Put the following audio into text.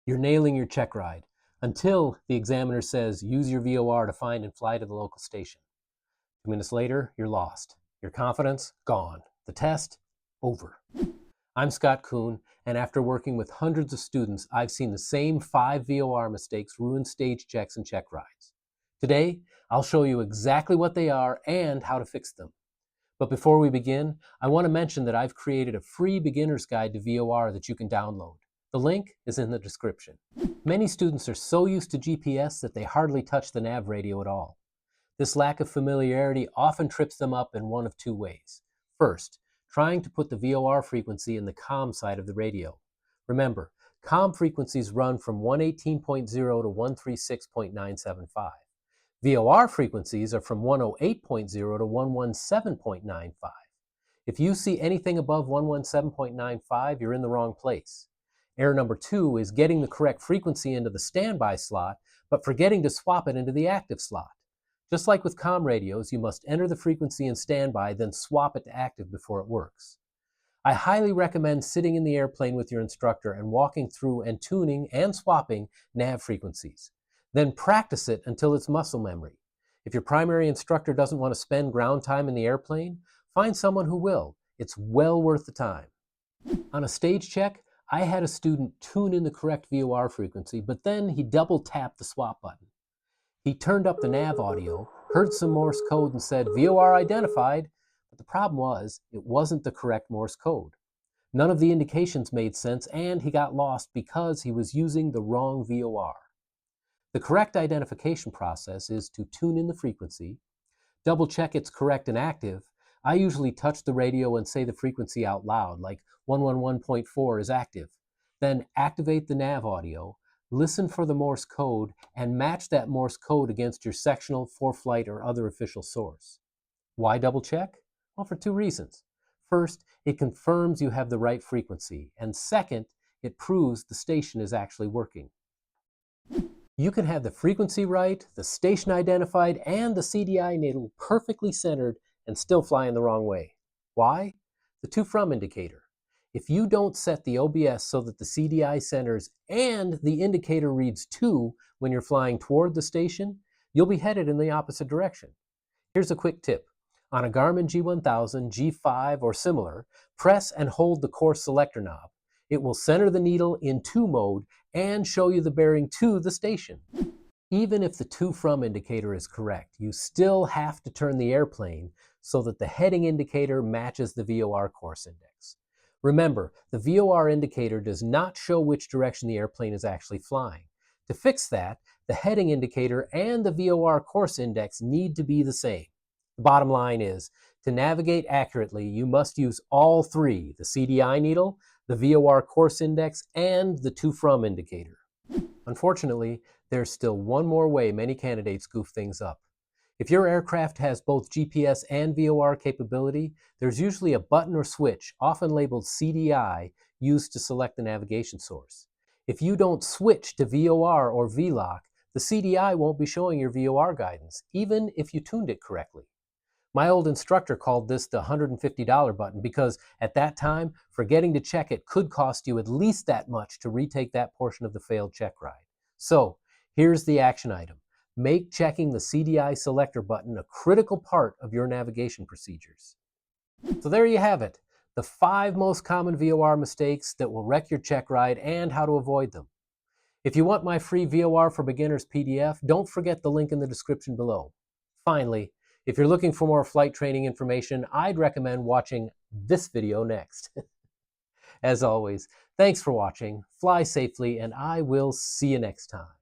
You're nailing your check ride until the examiner says use your VOR to find and fly to the local station. 2 minutes later, you're lost. Your confidence, gone. The test, over. I'm Scott Kuhn, and after working with hundreds of students, I've seen the same 5 VOR mistakes ruin stage checks and check rides. Today, I'll show you exactly what they are and how to fix them. But before we begin, I want to mention that I've created a free beginner's guide to VOR that you can download. The link is in the description. Many students are so used to GPS that they hardly touch the nav radio at all. This lack of familiarity often trips them up in one of 2 ways. First, trying to put the VOR frequency in the COM side of the radio. Remember, COM frequencies run from 118.0 to 136.975. VOR frequencies are from 108.0 to 117.95. If you see anything above 117.95, you're in the wrong place. Error number 2 is getting the correct frequency into the standby slot, but forgetting to swap it into the active slot. Just like with COM radios, you must enter the frequency in standby, then swap it to active before it works. I highly recommend sitting in the airplane with your instructor and walking through and tuning and swapping nav frequencies. Then practice it until it's muscle memory. If your primary instructor doesn't want to spend ground time in the airplane, find someone who will. It's well worth the time. On a stage check, I had a student tune in the correct VOR frequency, but then he double tapped the swap button. He turned up the nav audio, heard some Morse code and said, VOR identified, but the problem was, it wasn't the correct Morse code. None of the indications made sense, and he got lost because he was using the wrong VOR. The correct identification process is to tune in the frequency, double check it's correct and active. I usually touch the radio and say the frequency out loud, like 111.4 is active. Then activate the nav audio, listen for the Morse code, and match that Morse code against your sectional, for-flight, or other official source. Why double check? Well, for 2 reasons. First, it confirms you have the right frequency, and second, it proves the station is actually working. You can have the frequency right, the station identified, and the CDI needle perfectly centered and still fly in the wrong way. Why? The to from indicator. If you don't set the OBS so that the CDI centers and the indicator reads 2 when you're flying toward the station, you'll be headed in the opposite direction. Here's a quick tip. On a Garmin G1000, G5, or similar, press and hold the course selector knob. It will center the needle in 2 mode and show you the bearing to the station. Even if the to from indicator is correct, you still have to turn the airplane so that the heading indicator matches the VOR course index. Remember, the VOR indicator does not show which direction the airplane is actually flying. To fix that, the heading indicator and the VOR course index need to be the same. The bottom line is, to navigate accurately, you must use all 3, the CDI needle, the VOR course index, and the to from indicator. Unfortunately, there's still one more way many candidates goof things up. If your aircraft has both GPS and VOR capability, there's usually a button or switch, often labeled CDI, used to select the navigation source. If you don't switch to VOR or VLOC, the CDI won't be showing your VOR guidance, even if you tuned it correctly. My old instructor called this the $150 button because at that time, forgetting to check it could cost you at least that much to retake that portion of the failed check ride. So, here's the action item. Make checking the CDI selector button a critical part of your navigation procedures. So there you have it, the 5 most common VOR mistakes that will wreck your check ride and how to avoid them. If you want my free VOR for Beginners PDF, don't forget the link in the description below. Finally, if you're looking for more flight training information, I'd recommend watching this video next. As always, thanks for watching, fly safely, and I will see you next time.